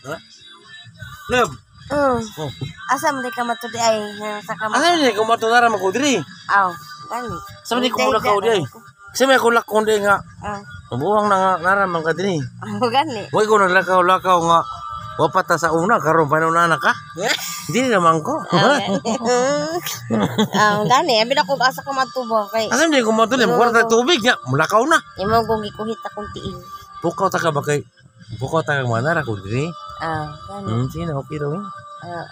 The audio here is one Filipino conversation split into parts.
Ha? Love. Oh. Oh. Asa man di ka matudi ay sa kamot. Asa ni ko matudara man ko diri? Aw, gani. Sa man di ko lakaw di. Kasi may ko lakon di nga. Mabuwang na naraman ka diri. Oh, gani. Way ko naglakaw-lakaw nga. Wapata sa una karon panunana ka. Hindi naman ko. Gani, abi na ko asa ka matubo kay. Asa ni ko matudara mo tubig nya. Mulakaw na. Imo kung gikuhit akong tiil. Bukaw ta ka ba kay bukaw ta ka manara ko diri. Gani. Sino okay raw eh.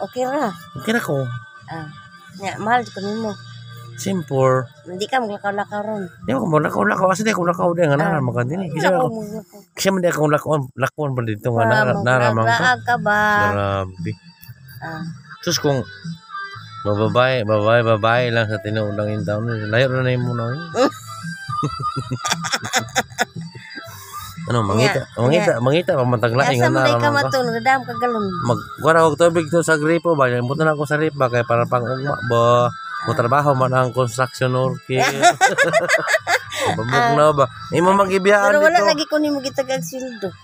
Okay ra. Okay na ko. Nya mahal ko nimo. Simple. Hindi ka maglakaw-lakaw ron. Di ko mo lakaw-lakaw. Asa di ko lakaw di nga naraman ka diri. Kasi man di akong lakon pa dito nga naraman ka. Maglaag ka ba? Grabe. Sus kung babae lang sa tinuulang yung taon. Layo na yung muna yun. Ano, mangita, pamantaglaing nga naraman ka. Kaya sa ka ka. matulog, nadam ka galon. Magwara og tubig to sa gripo ba? Buto na ako sa rip ba? Kaya para pang ugma ba? Mo trabaho man ang construction worker. Babuk na ba? Imo magibiyaan dito. Pero wala lagi ko nimo gitagag sildo.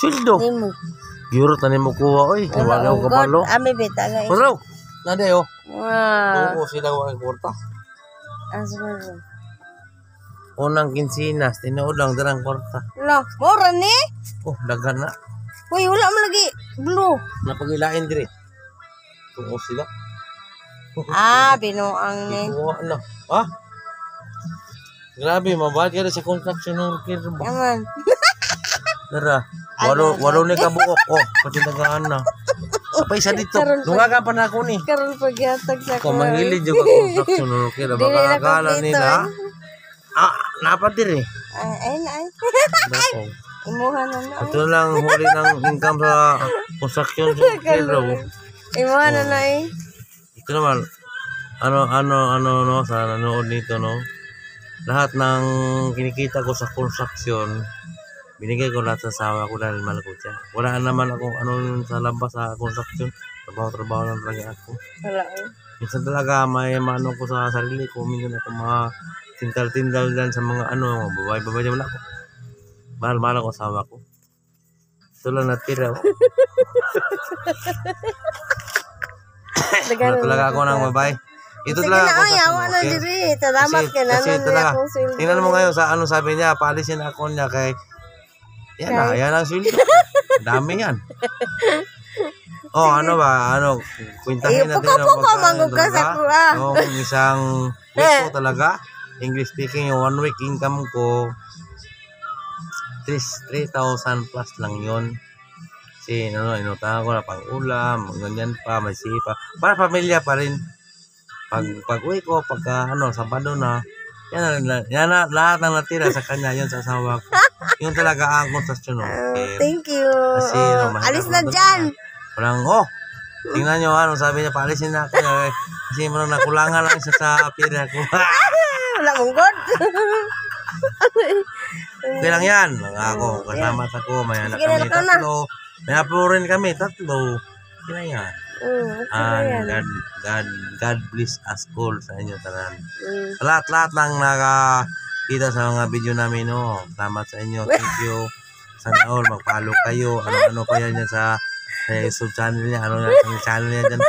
Sildo? Nimo. Giro ta nimo kuha oy. Wala ko kabalo. Ami beta nga. Bro, nade yo. Wow. Oo, sila wa kwarta. Asma. Unang kinsinas, tinuod lang darang kwarta. Lo, mura ni? Oh, daghan na. Uy, wala mo lagi blue. Napagilain dire. Oo sila. Binuang ni. Kuha na. Ha? Grabe, mabahal ka sa construction worker ba? Yaman. Dara, walo ni kabuok. Oh, pati nagaan na. Apa isa dito? Lungaga pa na ako ni. Karon pagyatag sa Kung mangilid yung construction worker, baka akala nila. Napat dire. Ay. Nako. Imuha na na. Ito lang huli ng income sa construction worker. Imuha na na eh. Ito naman, no, sa nanood nito, no? Lahat ng kinikita ko sa construction, binigay ko lahat sa asawa ko dahil mahal ko siya. Wala naman akong sa labas sa construction. Trabaho lang talaga ako. Wala eh. Minsan talaga may maano ko sa sarili ko. Minsan ako mga tindal dyan sa mga babae wala ko. Mahal ako asawa ko. Ito lang natira. Wala talaga ako ng babae. Ito talaga ako sa na diri. Salamat ka na. Kasi talaga. Tingnan mo ngayon sa sabi niya. Paalisin ako niya kay yan ang sweldo. Dami yan. Ano ba? Kwintahin natin ang isang week ko talaga. English speaking, yung 1 week income ko 3,000 plus lang yun. Kasi inutahan ko na pang ulam, ganyan pa, may sipa. Para pamilya pa rin. Pag uwi ko, Sabado na, yan na lahat ng natira sa kanya, yun sa asawa ko. Yun talaga ang construction. Thank you. Kasi, alis na dyan. Walang, tingnan nyo, sabi niya, paalisin na ako. Kasi nakulangan lang siya sa pira ko. Wala mong god. Okay lang yan. Ako, kasama ako, may anak kami tatlo. May apo rin kami, tatlo. Okay na yan. God bless us all sa inyo tanan. Lahat lang nakakita sa mga video namin, salamat sa inyo. Thank you. Sana all mag-follow kayo. Ano pa yan sa YouTube channel niya. Yung channel niya dyan.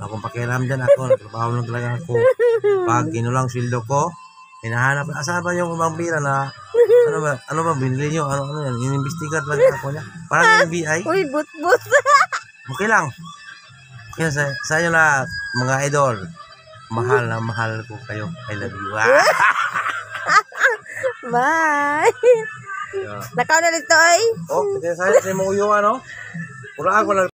Akong pakialam dyan ako. Nagtrabaho lang talaga ako. Pag ginulang sweldo ko, hinahanap. Asan ba yung ibang pira na ano ba binili nyo? Ano yan? Inimbestigat lang ako niya. Parang NBI. Uy, but. Okay lang. Kaya sa inyo lahat, mga idol, mahal na mahal ko kayo. I love you. Bye. Nakaw na dito ay. Kasi sa inyo, sa mga uyuan, pura ako lang.